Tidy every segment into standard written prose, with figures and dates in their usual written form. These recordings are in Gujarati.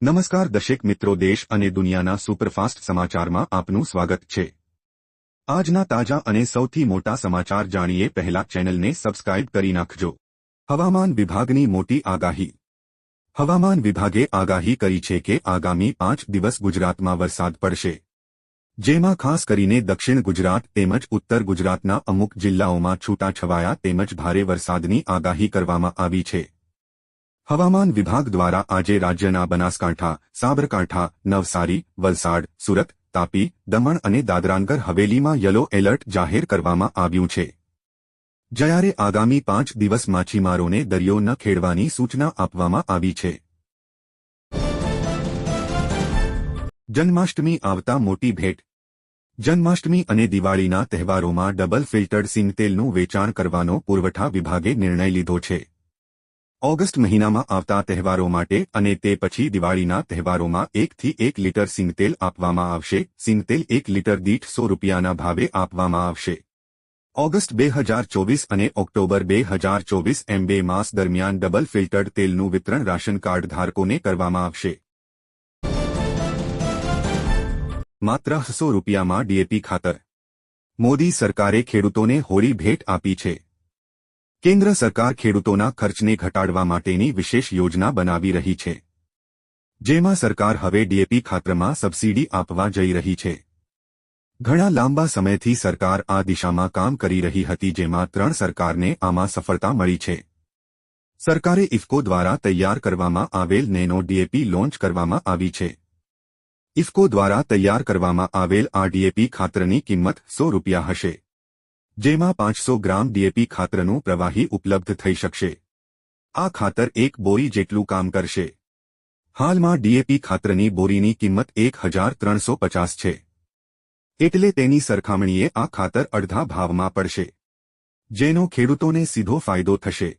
નમસ્કાર દર્શક મિત્રો, દેશ અને દુનિયાના સુપરફાસ્ટ સમાચારમાં આપનું સ્વાગત છે। આજના તાજા અને સૌથી મોટા સમાચાર જાણીએ પહેલા ચેનલને સબસ્ક્રાઇબ કરી નાખજો। હવામાન વિભાગની મોટી આગાહી। હવામાન વિભાગે આગાહી કરી છે કે આગામી 5 દિવસ ગુજરાતમાં વરસાદ પડશે, જેમાં ખાસ કરીને દક્ષિણ ગુજરાત તેમજ ઉત્તર ગુજરાતના અમુક જિલ્લાઓમાં છૂટાછવાયા તેમજ ભારે વરસાદની આગાહી કરવામાં આવી છે। હવામાન વિભાગ દ્વારા આજે રાજ્યના બનાસકાંઠા, સાબરકાંઠા, નવસારી, વલસાડ, સુરત, તાપી, દમણ અને દાદરાનગર હવેલીમાં યલો એલર્ટ જાહેર કરવામાં આવ્યું છે, જ્યારે આગામી 5 દિવસ માછીમારોને દરિયો ન ખેડવાની સૂચના આપવામાં આવી છે। જન્માષ્ટમી આવતા મોટી ભેટ। જન્માષ્ટમી અને દિવાળીના તહેવારોમાં ડબલ ફિલ્ટર્ડ સિંગતેલનું વેચાણ કરવાનો પુરવઠા વિભાગે નિર્ણય લીધો છે। ઓગસ્ટ મહિનામાં આવતા તહેવારો માટે અને તે પછી દિવાળીના તહેવારોમાં 1 થી 1 લીટર સિંગતેલ આપવામાં આવશે। સિંગતેલ 1 લીટર દીઠ 100 રૂપિયાના ભાવે આપવામાં આવશે। ઓગસ્ટ 2024 અને ઓક્ટોબર 2024 એમ 2 માસ દરમિયાન ડબલ ફિલ્ટર્ડ તેલનું વિતરણ રાશન કાર્ડ ધારકોને કરવામાં આવશે। માત્ર 100 રૂપિયામાં ડીએપી ખાતર। મોદી સરકારે ખેડૂતોને હોળી ભેટ આપી છે। કેન્દ્ર સરકાર ખેડૂતોના ખર્ચને ઘટાડવા માટેની વિશેષ યોજના બનાવી રહી છે, જેમાં સરકાર હવે ડીએપી ખાતરમાં સબસિડી આપવા જઈ રહી છે। ઘણા લાંબા સમયથી સરકાર આ દિશામાં કામ કરી રહી હતી, જેમાં 3 સરકારને આમાં સફળતા મળી છે। સરકારે ઇફકો દ્વારા તૈયાર કરવામાં આવેલ નેનો ડીએપી લોન્ચ કરવામાં આવી છે। ઇફકો દ્વારા તૈયાર કરવામાં આવેલ આ ડીએપી ખાતરની કિંમત 100 રૂપિયા હશે, જેમાં 500 ગ્રામ ડીએપી ખાતરનું પ્રવાહી ઉપલબ્ધ થઈ શકશે। આ ખાતર 1 બોરી જેટલું કામ કરશે। હાલમાં ડીએપી ખાતરની બોરીની કિંમત 1350 છે, એટલે તેની સરખામણીએ આ ખાતર અડધા ભાવમાં પડશે, જેનો ખેડૂતોને સીધો ફાયદો થશે।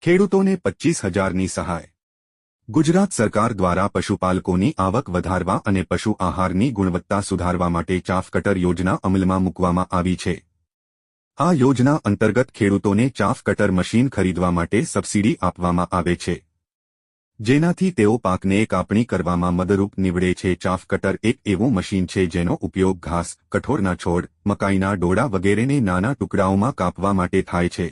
ખેડૂતોને 25,000ની સહાય। ગુજરાત સરકાર દ્વારા પશુપાલકોની આવક વધારવા અને પશુ આહારની ગુણવત્તા સુધારવા માટે ચાફ કટર યોજના અમલમાં મૂકવામાં આવી છે। આ યોજના અંતર્ગત ખેડૂતોને ચાફ કટર મશીન ખરીદવા માટે સબસિડી આપવામાં આવે છે, જેનાથી તેઓ પાકને કાપણી કરવામાં મદદરૂપ નીવડે છે। ચાફ કટર એક એવું મશીન છે જેનો ઉપયોગ ઘાસ, કઠોળના છોડ, મકાઈના ડોડા વગેરેને નાના ટુકડાઓમાં કાપવા માટે થાય છે।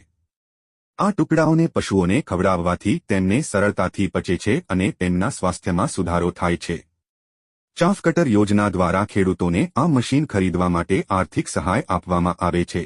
આ ટુકડાઓને પશુઓને ખવડાવવાથી તેમને સરળતાથી પચે છે અને તેમના સ્વાસ્થ્યમાં સુધારો થાય છે। ચાફ કટર યોજના દ્વારા ખેડૂતોને આ મશીન ખરીદવા માટે આર્થિક સહાય આપવામાં આવે છે।